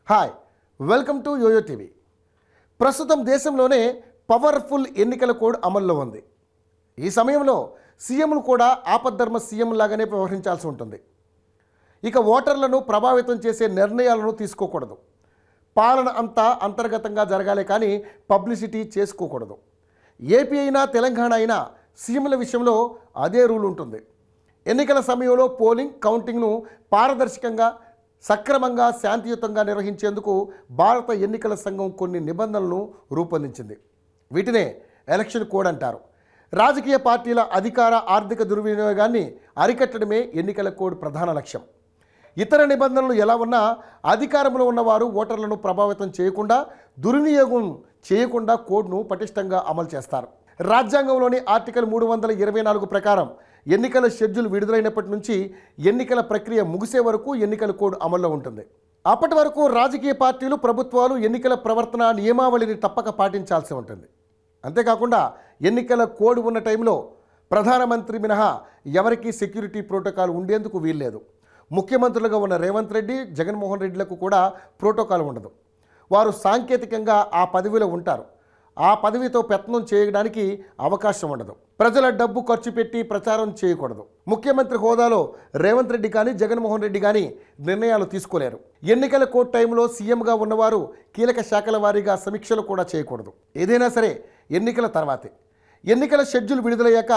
Hi, welcome to YoYo TV. ప్రస్తుతం దేశంలోనే powerful ఎన్నికల కోడ్ అమల్లో ఉంది. ఈ సమయంలో సీఎంలు కూడా ఆపద్ధర్మ సీఎం లాగానే వ్యవహరించాల్సి ఉంటుంది. ఇక ఓటర్లను ప్రభావితం చేసే నిర్ణయాలను తీసుకోకూడదు. పాలన అంతా అంతర్గతంగా జరగాలి, కానీ పబ్లిసిటీ చేసుకోకూడదు. ఏపీ అయినా తెలంగాణ అయినా సీఎంల విషయంలో అదే రూల్ ఉంటుంది. ఎన్నికల సమయంలో పోలింగ్, కౌంటింగ్ను పారదర్శకంగా, సక్రమంగా, శాంతియుతంగా నిర్వహించేందుకు భారత ఎన్నికల సంఘం కొన్ని నిబంధనలను రూపొందించింది. వీటినే ఎలక్షన్ కోడ్ అంటారు. రాజకీయ పార్టీల అధికార, ఆర్థిక దుర్వినియోగాన్ని అరికట్టడమే ఎన్నికల కోడ్ ప్రధాన లక్ష్యం. ఇతర నిబంధనలు ఎలా ఉన్నా అధికారంలో ఉన్నవారు ఓటర్లను ప్రభావితం చేయకుండా, దుర్వినియోగం చేయకుండా కోడ్ను పటిష్టంగా అమలు చేస్తారు. రాజ్యాంగంలోని ఆర్టికల్ 324 ప్రకారం ఎన్నికల షెడ్యూల్ విడుదలైనప్పటి నుంచి ఎన్నికల ప్రక్రియ ముగిసే వరకు ఎన్నికల కోడ్ అమల్లో ఉంటుంది. అప్పటి వరకు రాజకీయ పార్టీలు, ప్రభుత్వాలు ఎన్నికల ప్రవర్తన నియమావళిని తప్పక పాటించాల్సి ఉంటుంది. అంతేకాకుండా ఎన్నికల కోడ్ ఉన్న టైంలో ప్రధానమంత్రి మినహా ఎవరికీ సెక్యూరిటీ ప్రోటోకాల్ ఉండేందుకు వీల్లేదు. ముఖ్యమంత్రులుగా ఉన్న రేవంత్ రెడ్డి, జగన్మోహన్ రెడ్డిలకు కూడా ప్రోటోకాల్ ఉండదు. వారు సాంకేతికంగా ఆ పదవిలో ఉంటారు. ఆ పదవితో పెత్తనం చేయడానికి అవకాశం ఉండదు. ప్రజల డబ్బు ఖర్చు పెట్టి ప్రచారం చేయకూడదు. ముఖ్యమంత్రి హోదాలో రేవంత్ రెడ్డి కానీ, జగన్మోహన్ రెడ్డి కానీ నిర్ణయాలు తీసుకోలేరు. ఎన్నికల కోడ్ టైంలో సీఎంగా ఉన్నవారు కీలక శాఖల వారీగా సమీక్షలు కూడా చేయకూడదు. ఏదైనా సరే ఎన్నికల తర్వాతే. ఎన్నికల షెడ్యూల్ విడుదలయ్యాక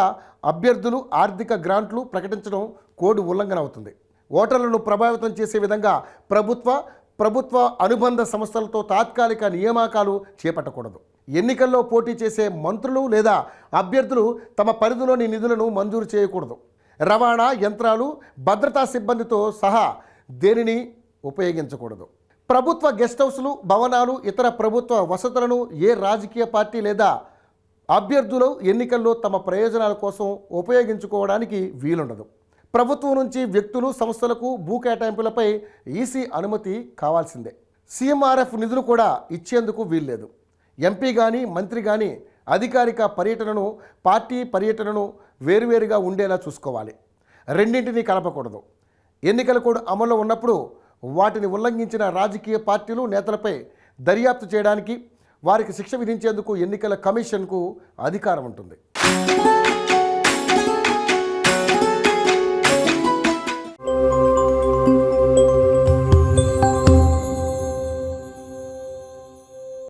అభ్యర్థులు ఆర్థిక గ్రాంట్లు ప్రకటించడం కోడ్ ఉల్లంఘన అవుతుంది. ఓటర్లను ప్రభావితం చేసే విధంగా ప్రభుత్వ అనుబంధ సంస్థలతో తాత్కాలిక నియామకాలు చేపట్టకూడదు. ఎన్నికల్లో పోటీ చేసే మంత్రులు లేదా అభ్యర్థులు తమ పరిధిలోని నిధులను మంజూరు చేయకూడదు. రవాణా యంత్రాలు, భద్రతా సిబ్బందితో సహా దేనిని ఉపయోగించకూడదు. ప్రభుత్వ గెస్ట్ హౌస్లు, భవనాలు, ఇతర ప్రభుత్వ వసతులను ఏ రాజకీయ పార్టీ లేదా అభ్యర్థులు ఎన్నికల్లో తమ ప్రయోజనాల కోసం ఉపయోగించుకోవడానికి వీలుండదు. ప్రభుత్వం నుంచి వ్యక్తులు, సంస్థలకు భూ కేటాయింపులపై ఈసీ అనుమతి కావాల్సిందే. సీఎంఆర్ఎఫ్ నిధులు కూడా ఇచ్చేందుకు వీల్లేదు. ఎంపీ కానీ, మంత్రి కానీ అధికారిక పర్యటనను, పార్టీ పర్యటనను వేరువేరుగా ఉండేలా చూసుకోవాలి. రెండింటినీ కలపకూడదు. ఎన్నికల కోడ్ అమల్లో ఉన్నప్పుడు వాటిని ఉల్లంఘించిన రాజకీయ పార్టీలు, నేతలపై దర్యాప్తు చేయడానికి, వారికి శిక్ష విధించేందుకు ఎన్నికల కమిషన్కు అధికారం ఉంటుంది.